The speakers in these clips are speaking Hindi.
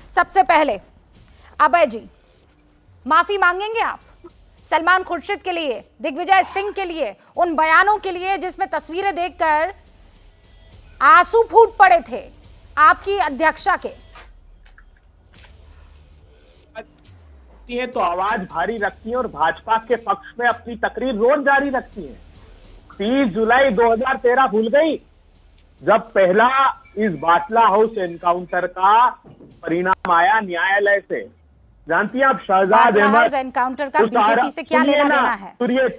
सबसे पहले अभय जी, माफी मांगेंगे आप सलमान खुर्शीद के लिए, दिग्विजय सिंह के लिए, उन बयानों के लिए जिसमें तस्वीरें देखकर आंसू फूट पड़े थे आपकी अध्यक्षा के? तो आवाज भारी रखती है और भाजपा के पक्ष में अपनी तकरीर रोज जारी रखती है। 30 जुलाई 2013 भूल गई, जब पहला इस बाटला हाउस एनकाउंटर का परिणाम आया न्यायालय से। जानती हैं आप शहजाद अहमद एनकाउंटर का बीजेपी से क्या लेना देना है?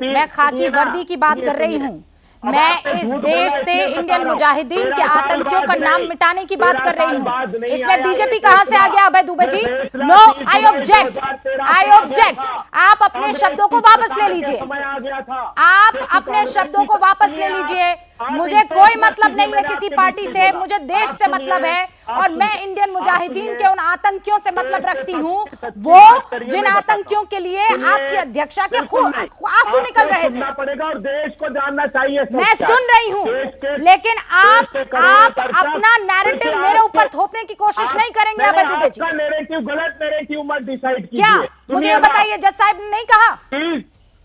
मैं खाकी वर्दी की बात कर रही हूँ, मैं इस देश से इंडियन मुजाहिदीन के आतंकियों का नाम मिटाने की बात कर रही हूँ। इसमें बीजेपी कहां से आ गया Abhay Dubey ji? No, I object, I object. आप अपने शब्दों को वापस ले लीजिए, आप अपने शब्दों को वापस ले लीजिए। मुझे कोई मतलब नहीं है किसी पार्टी से, मुझे देश से मतलब है और मैं इंडियन मुजाहिदीन के उन आतंकियों से मतलब रखती हूँ, वो जिन आतंकियों के लिए आपकी अध्यक्षा के आंसू निकल रहे थे। और देश को जानना चाहिए। मैं सुन रही हूँ, लेकिन आप अपना नैरेटिव मेरे ऊपर थोपने की कोशिश नहीं करेंगे अभय दुबे जी। नैरेटिव गलत नैरेटिव मत डिसाइड कीजिए। क्या मुझे ये बताइए, जज साहब ने नहीं कहा?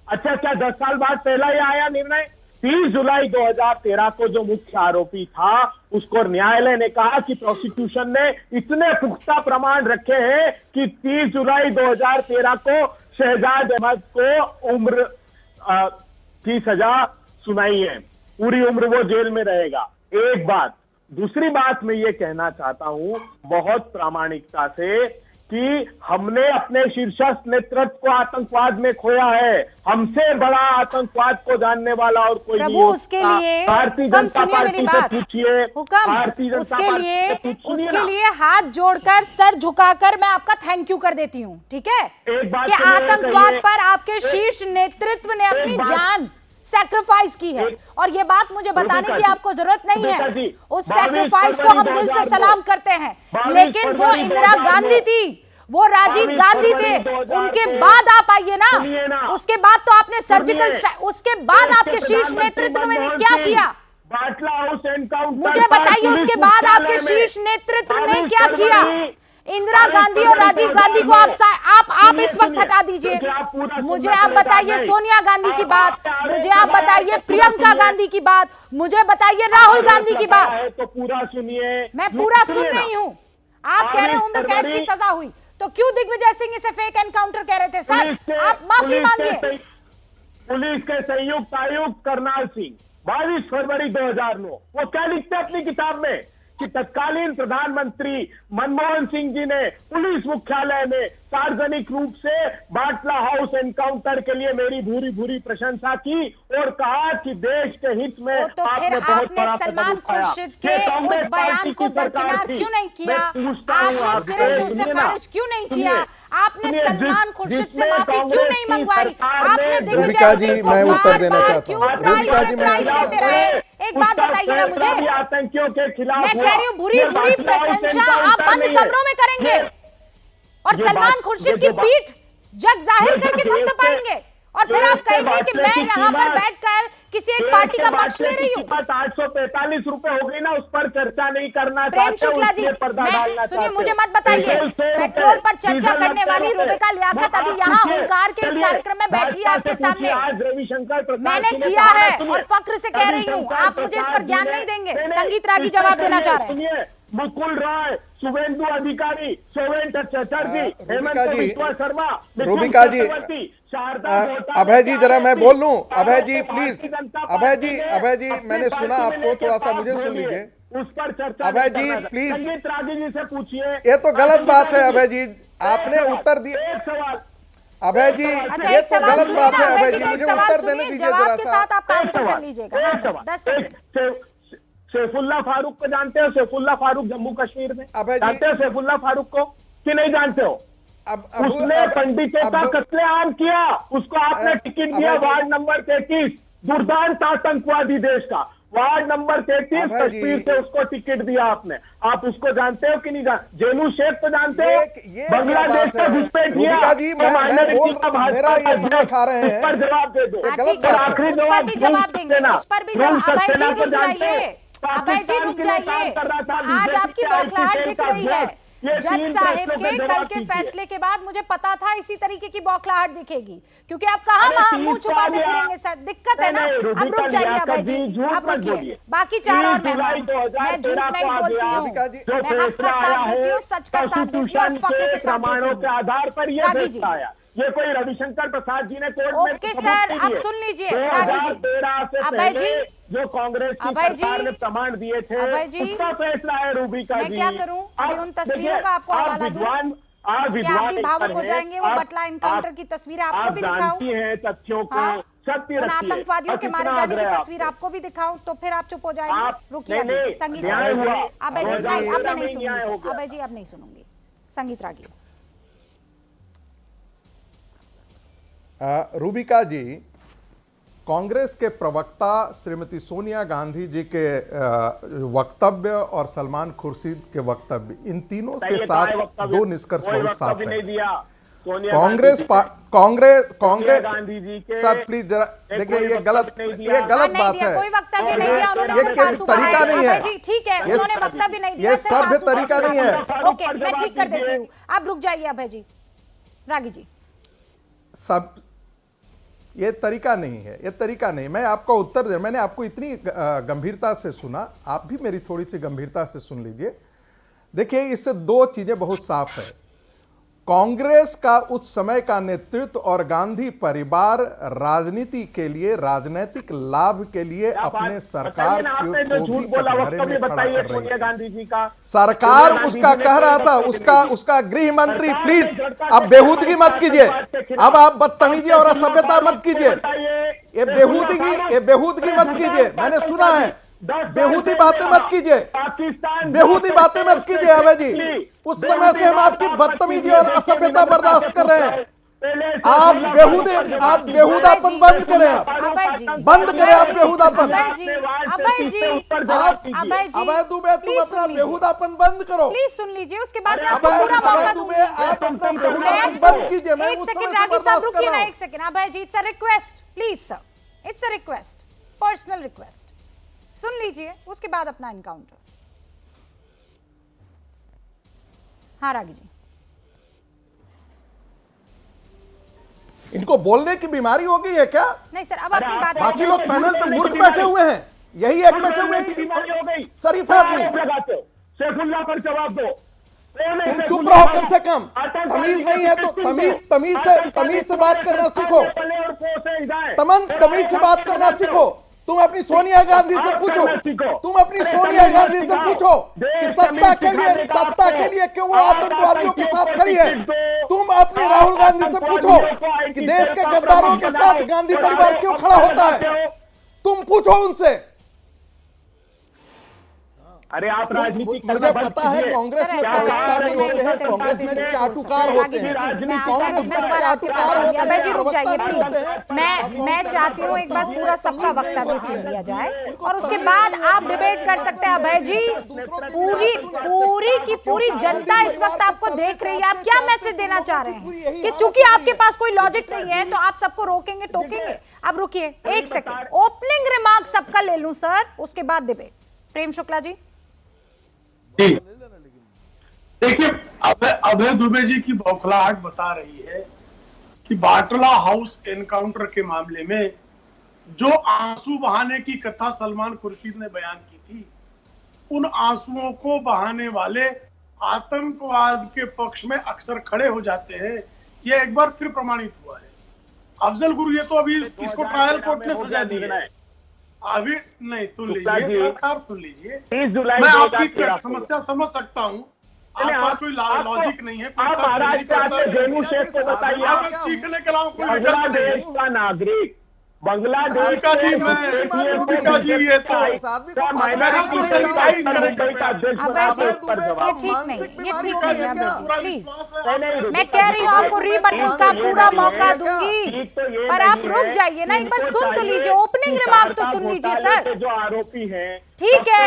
अच्छा, क्या 10 साल बाद पहला ये आया निर्णय? 30 जुलाई 2013 को जो मुख्य आरोपी था उसको न्यायालय ने कहा कि प्रोसिक्यूशन ने इतने पुख्ता प्रमाण रखे हैं कि 30 जुलाई 2013 को शहजाद अहमद को उम्र की सजा सुनाई है, पूरी उम्र वो जेल में रहेगा। एक बात। दूसरी बात मैं ये कहना चाहता हूं बहुत प्रामाणिकता से कि हमने अपने शीर्षस्थ नेतृत्व को आतंकवाद में खोया है। हमसे बड़ा आतंकवाद को जानने वाला और कोई नहीं होता। उसके लिए भारतीय जनता पार्टी से पूछिए, भारतीय जनता पार्टी उसके लिए हाथ जोड़कर सर झुकाकर मैं आपका थैंक यू कर देती हूँ, ठीक है? कि आतंकवाद पर आपके शीर्ष नेतृत्व ने अपनी जान सैक्रिफाइस की है, और ये बात मुझे बताने की आपको जरूरत नहीं है। उस सैक्रिफाइस को हम दिल से सलाम करते हैं, लेकिन वो इंदिरा गांधी थी, वो राजीव गांधी थे, उनके बाद आप आइए ना। उसके बाद तो आपने सर्जिकल स्ट्राइक, उसके बाद आपके शीर्ष नेतृत्व ने क्या किया? बाटला हाउस एनकाउंटर मुझे बताइए, उसके बाद आपके शीर्ष नेतृत्व ने क्या किया? इंदिरा गांधी और राजीव गांधी को आप इस वक्त हटा दीजिए। मुझे आप बताइए सोनिया गांधी की बात, मुझे आप बताइए प्रियंका गांधी की बात, मुझे बताइए राहुल गांधी की बात। तो पूरा सुनिए। मैं पूरा सुन रही हूँ। आप कह रहे हैं उम्र कैद की सजा हुई, तो क्यों दिग्विजय सिंह इसे फेक एनकाउंटर कह रहे थे? सर आप माफी मांगिए। पुलिस के संयुक्त आयुक्त करनाल सिंह 22 फरवरी 2009 वो क्या लिखते हैं अपनी किताब में कि तत्कालीन प्रधानमंत्री मनमोहन सिंह जी ने पुलिस मुख्यालय में सार्वजनिक रूप से बाटला हाउस एनकाउंटर के लिए मेरी भूरी भूरी प्रशंसा की और कहा कि देश के हित में तो फिर आपने सलमान खुर्शीद के उस बयान को दरकिनार क्यों नहीं किया? आपने सिरे से उसे खारिज क्यों नहीं किया? आपने सलमान खुर्शीद से माफी क्यों नहीं मंगवाई? आपने रूबिका जी, मैं उत्तर देना चाहता हूँ। रूबिका जी, मैं एक बात बताइए ना मुझे, आतंकियों के खिलाफ मैं कह रही हूँ बुरी बुरी प्रशंसा आप बंद कमरों में करेंगे और सलमान खुर्शीद की पीठ जग जाहिर करके थपथपाएंगे, और फिर आप कहेंगे कि मैं यहाँ पर बैठकर किसी एक पार्टी का पक्ष ले रही हूँ। 845 रुपए हो गई ना, उस पर चर्चा नहीं करना प्रेम शुक्ला जी, सुनिए, मुझे मत बताइए। पेट्रोल पर चर्चा करने वाली रूबिका लियाकत अभी यहाँ हुंकार के इस कार्यक्रम में बैठी है आपके सामने। रविशंकर मैंने किया है और फक्र से कह रही हूँ, आप मुझे इस पर ज्ञान नहीं देंगे। संगीत रागी जवाब देना चाह रहे हैं। मुकुल राय, शुभेंदु अधिकारी, सोवेंट चटर्जी, हेमंत बिस्वा शर्मा, रूबिका जी, अभय जी जरा मैं बोल लूं। अभय जी प्लीज, अभय जी मैंने सुना आपको, थोड़ा सा मुझे सुन लीजिए। उस पर चर्चा अभय जी प्लीज, संगीत रागी जी से पूछिए। ये तो गलत बात है अभय जी, आपने उत्तर दिया। एक सवाल अभय जी, ये तो गलत बात है अभय जी, मुझे उत्तर देने दीजिए जरा सा। सैफुल्लाह फारूक को जानते हो? सैफुल्लाह फारूक जम्मू कश्मीर में जानते हो सैफुल्लाह फारूक को कि नहीं जानते हो? उसने पंडित का कत्लेआम किया, उसको आपने टिकट दिया वार्ड नंबर 33, दुर्दांत आतंकवादी देश का वार्ड नंबर 33 कश्मीर से उसको टिकट दिया आपने। आप उसको जानते हो कि नहीं जानते? जेनू शेख तो जानते हो? बांग्लादेश का घुसपैठ किया, मेरा ये समय खा रहे हैं, उस पर जवाब दे दो। आखिरी जवाब देंगे, उस पर भी जवाब। अभय जी रुक जाइए, अभय जी रुक जाइए। आज आपकी बौखलाहट दिख रही है, जज साहिब के कल के फैसले के बाद मुझे पता था इसी तरीके की बौखलाहट दिखेगी, क्योंकि आप कहाँ वहां मुंह छुपाते फिरेंगे सर, दिक्कत है ना। अब रुक जाइए अभय जी, अब रुकिए, बाकी 4 और मेहमान। मैं झूठ नहीं बोलती हूँ, मैं हक का साथ देती हूँ, सच का साथ देती हूँ और फक्र के साथ देती हूँ। के आधार पर ये कोई रविशंकर प्रसाद जी ने कोर्ट में ओके सर, अब सुन लीजिए रागी जी, अभय जी, जो कांग्रेस की सरकार ने प्रमाण दिए थे, उसका फैसला है रूबिका जी। मैं क्या करूं, अभी उन तस्वीरों का आपको हवाला दूं, क्या आप भी भावुक हो जाएंगे? वो बटला एनकाउंटर की तस्वीर आपको भी दिखाऊं, है तथ्यों को सत्य उन आतंकवादियों के मारे जाने की तस्वीर आपको भी दिखाऊं, तो फिर आप चुप हो जाएंगे? रुकिए संगीत रागी, अभय जी नहीं, अब मैं नहीं सुनूंगी, अभय जी अब नहीं सुनूंगी, संगीत रागी। रूबिका जी, कांग्रेस के प्रवक्ता श्रीमती सोनिया गांधी जी के वक्तव्य और सलमान खुर्शीद के वक्तव्य, इन तीनों के साथ 2 निष्कर्ष बहुत साफ है। कांग्रेस गांधी जी के सर प्लीज जरा देखिए, ये गलत बात है, कोई वक्तव्य नहीं दिया उन्होंने, सिर्फ तरीका नहीं है जी, ठीक है, उन्होंने वक्तव्य नहीं दिया, ये सभ्य तरीका नहीं है। ओके, मैं ठीक कर देती हूँ, आप रुक जाइए अभय जी, रागी जी। सब ये तरीका नहीं है, ये तरीका नहीं। मैं आपका उत्तर दे, मैंने आपको इतनी गंभीरता से सुना, आप भी मेरी थोड़ी सी गंभीरता से सुन लीजिए। देखिए, इससे 2 चीजें बहुत साफ है। कांग्रेस का उस समय का नेतृत्व और गांधी परिवार राजनीति के लिए, राजनीतिक लाभ के लिए अपने सरकार को भी कटघरे में खड़ा कर रही है। सरकार उसका कह रहा था, उसका गृह मंत्री, प्लीज अब बेहूदगी मत कीजिए, अब आप बदतमीजी और असभ्यता मत कीजिए, ये बेहूदगी मत कीजिए, मैंने सुना है, बेहूदी बातें मत कीजिए, बेहूदी बातें मत कीजिए अभय जी। उस समय से हम आपकी बदतमीजी और असभ्यता बर्दाश्त कर रहे हैं। आप बेहूदापन बंद करें, आप बेहूदापन। अभय दुबे, तुम अपना बेहूदापन बंद करो, प्लीज सुन लीजिए, उसके बाद मैं आपको पूरा मौका दूंगी। आप अपना बेहूदापन बंद कीजिए। मैं एक सेकंड रागी साहब, रुकिए ना एक second. Abhay ji, it's a request, please sir, it's a request, personal request, सुन लीजिए, उसके बाद अपना एनकाउंटर। हाँ रागी जी, इनको बोलने की बीमारी हो गई है क्या? नहीं सर, अब अपनी बात, बाकी लोग पैनल पे मूर्ख बैठे हुए हैं, यही एक बैठे हुए हैं शरीफ आदमी। सैफुल्लाह पर जवाब दो, तुम चुप रहो, कम से कम तमीज नहीं है तो तमीज से बात करना सीखो, तमीज से बात करना सीखो। तुम अपनी सोनिया गांधी से पूछो, कि सत्ता के लिए क्यों वो आतंकवादियों के साथ खड़ी है। तुम अपनी राहुल गांधी से पूछो कि देश के गद्दारों के साथ गांधी परिवार क्यों खड़ा होता है, तुम पूछो उनसे। अरे आप राजनीति, मुझे पता है कांग्रेस में प्रवक्ता नहीं होते हैं, कांग्रेस में चाटुकार होते हैं, कांग्रेस में चाटुकार होते हैं। जी रुक जाइए प्लीज, मैं चाहती हूँ एक बार पूरा सबका वक्तव्य सुन लिया जाए और उसके बाद आप डिबेट कर सकते हैं। अभय जी, पूरी जनता इस वक्त आपको देख रही है, आप क्या मैसेज देना चाह रहे हैं कि चूंकि आपके पास कोई लॉजिक नहीं है तो आप सबको रोकेंगे टोकेंगे? अब रुकिए एक सेकंड, ओपनिंग रिमार्क सबका ले लूं सर, उसके बाद डिबेट। प्रेम शुक्ला जी। देखिए, अभय दुबे जी की बौखलाहट बता रही है कि बाटला हाउस एनकाउंटर के मामले में जो आंसू बहाने की कथा सलमान खुर्शीद ने बयान की थी, उन आंसुओं को बहाने वाले आतंकवाद के पक्ष में अक्सर खड़े हो जाते हैं। यह एक बार फिर प्रमाणित हुआ है। अफजल गुरु, ये तो अभी इसको ट्रायल कोर्ट ने सजा दी है, अभी नहीं। सुन लीजिए सरकार, सुन लीजिए, मैं आपकी समस्या समझ सकता हूँ, आपके पास कोई लॉजिक नहीं है, सीखने के अलावा कोई बांग्लादेश का नागरिक, बांग्लादेश का जी, मैं जी, ये तो मैं कह रही हूँ आपको रीबटल का पूरा मौका दूंगी, पर आप रुक जाइए ना, एक बार सुन तो लीजिए, ओपनिंग रिमार्क तो सुन लीजिए सर। जो आरोपी हैं, ठीक है,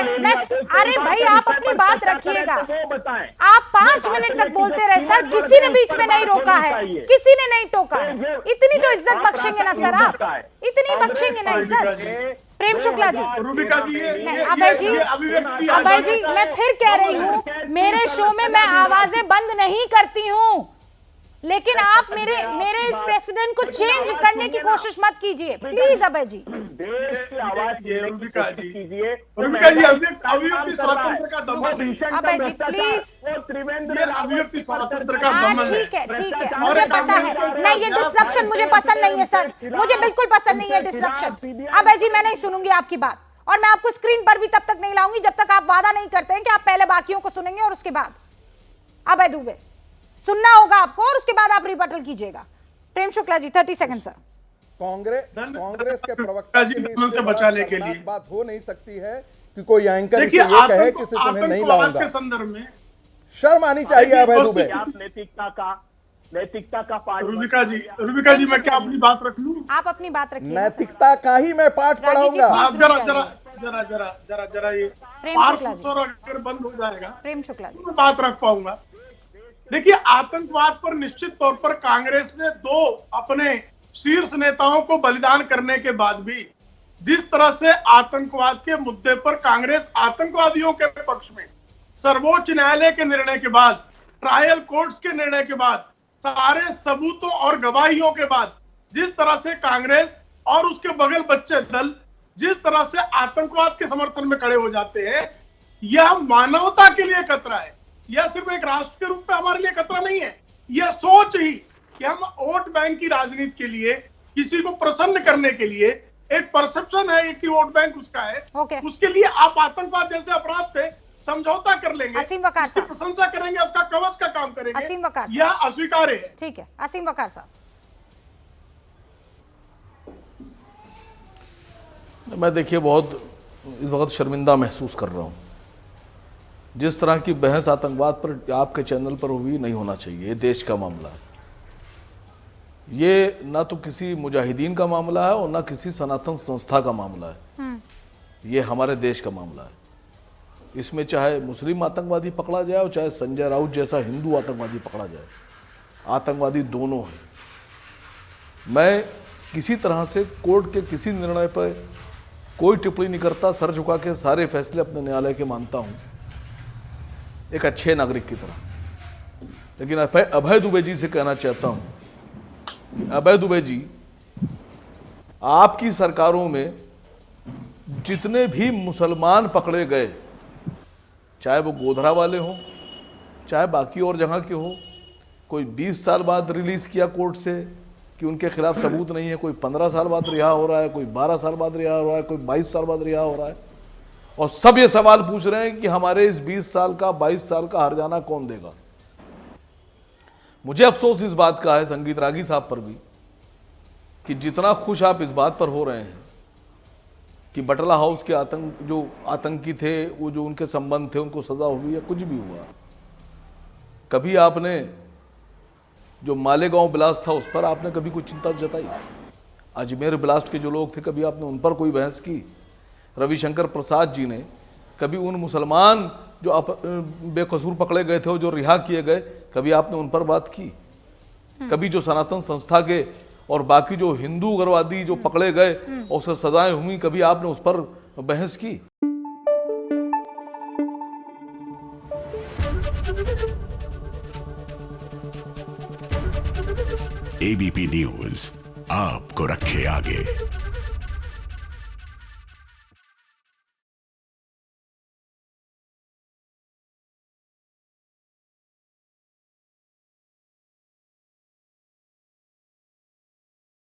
अरे भाई आप अपनी बात रखिएगा, आप 5 मिनट तक बोलते रहे सर, किसी ने बीच में नहीं रोका है, किसी ने नहीं टोका है, इतनी तो इज्जत बख्शेंगे ना सर, आप इतनी बख्शेंगे ना इज्जत। प्रेम शुक्ला जी, रूबिका जी, अभय जी, अभिव्यक्ति अभय जी, मैं फिर कह रही हूँ, मेरे शो में मैं आवाजें बंद नहीं करती हूँ, लेकिन आप मेरे इस प्रेसिडेंट को चेंज करने की कोशिश मत कीजिए प्लीज। अभय जी, देश की आवाज रूबिका जी, कीजिए। अभिव्यक्ति स्वातंत्र का दमन। अभय जी प्लीज, अभिव्यक्ति स्वातंत्र का दमन। ठीक है, मुझे पता है। नहीं, ये डिस्ट्रप्शन मुझे पसंद नहीं है सर, मुझे बिल्कुल पसंद नहीं है डिस्ट्रप्शन। अभय जी, मैं नहीं सुनूंगी आपकी बात, और मैं आपको स्क्रीन पर भी तब तक नहीं लाऊंगी जब तक आप वादा नहीं करते हैं कि आप पहले बाकियों को सुनेंगे और उसके बाद। अभय दुबे, सुनना होगा आपको और उसके बाद आप रिबटल कीजिएगा। Prem Shukla ji, 30 second sir. कांग्रेस के प्रवक्ता जी से बचाने के लिए बात हो नहीं सकती है कि कोई एंकर देखिए ये कहे कि तुम्हें नहीं लाऊंगा। के संदर्भ में शर्म आनी चाहिए अभय दुबे। नैतिकता का पाठ। रूबिका जी, मैं क्या अपनी बात रख लूं? आप अपनी बात रखिए। नैतिकता का ही मैं पाठ पढ़ाऊंगा। आप जरा ये अगर बंद हो जाएगा प्रेम शुक्ला जी, मैं बात रख पाऊंगा। देखिए, आतंकवाद पर निश्चित तौर पर कांग्रेस ने 2 अपने शीर्ष नेताओं को बलिदान करने के बाद भी जिस तरह से आतंकवाद के मुद्दे पर कांग्रेस आतंकवादियों के पक्ष में, सर्वोच्च न्यायालय के निर्णय के बाद, ट्रायल कोर्ट्स के निर्णय के बाद, सारे सबूतों और गवाहियों के बाद जिस तरह से कांग्रेस और उसके बगल बच्चे दल जिस तरह से आतंकवाद के समर्थन में खड़े हो जाते हैं, यह मानवता के लिए खतरा है। यह सिर्फ एक राष्ट्र के रूप में हमारे लिए खतरा नहीं है। यह सोच ही कि हम वोट बैंक की राजनीति के लिए, किसी को प्रसन्न करने के लिए, एक परसेप्शन है कि वोट बैंक उसका है, उसके लिए आप आतंकवाद जैसे अपराध से समझौता कर लेंगे, उसकी प्रशंसा करेंगे, उसका कवच का काम करेंगे, यह अस्वीकार्य है। ठीक है, असीम वकार साहब। मैं देखिए बहुत इस वक्त शर्मिंदा महसूस कर रहा हूं। जिस तरह की बहस आतंकवाद पर आपके चैनल पर हुई, नहीं होना चाहिए। ये देश का मामला है, ये ना तो किसी मुजाहिदीन का मामला है और ना किसी सनातन संस्था का मामला है। ये हमारे देश का मामला है। इसमें चाहे मुस्लिम आतंकवादी पकड़ा जाए और चाहे संजय राउत जैसा हिंदू आतंकवादी पकड़ा जाए, आतंकवादी दोनों हैं। मैं किसी तरह से कोर्ट के किसी निर्णय पर कोई टिप्पणी नहीं करता, सर झुका के सारे फैसले अपने न्यायालय के मानता हूं, एक अच्छे नागरिक की तरह। लेकिन अभय दुबे जी से कहना चाहता हूं कि अभय दुबे जी, आपकी सरकारों में जितने भी मुसलमान पकड़े गए, चाहे वो गोधरा वाले हों, चाहे बाकी और जगह के हो, कोई 20 साल बाद रिलीज किया कोर्ट से कि उनके खिलाफ सबूत नहीं है, कोई 15 साल बाद रिहा हो रहा है, कोई 12 साल बाद रिहा हो रहा है, कोई 22 साल बाद रिहा हो रहा है, और सब ये सवाल पूछ रहे हैं कि हमारे इस 20 साल का 22 साल का हर्जाना कौन देगा। मुझे अफसोस इस बात का है, संगीत रागी साहब पर भी, कि जितना खुश आप इस बात पर हो रहे हैं कि बटला हाउस के जो आतंकी थे, वो जो उनके संबंध थे, उनको सजा हुई या कुछ भी हुआ, कभी आपने जो मालेगांव ब्लास्ट था उस पर आपने कभी कोई चिंता जताई? अजमेर ब्लास्ट के जो लोग थे, कभी आपने उन पर कोई बहस की? रविशंकर प्रसाद जी ने कभी उन मुसलमान जो बेकसूर पकड़े गए थे और जो रिहा किए गए, कभी आपने उन पर बात की? कभी जो सनातन संस्था के और बाकी जो हिंदू उग्रवादी जो पकड़े गए और उससे सजाएं हुई, कभी आपने उस पर बहस की? एबीपी न्यूज आपको रखे आगे।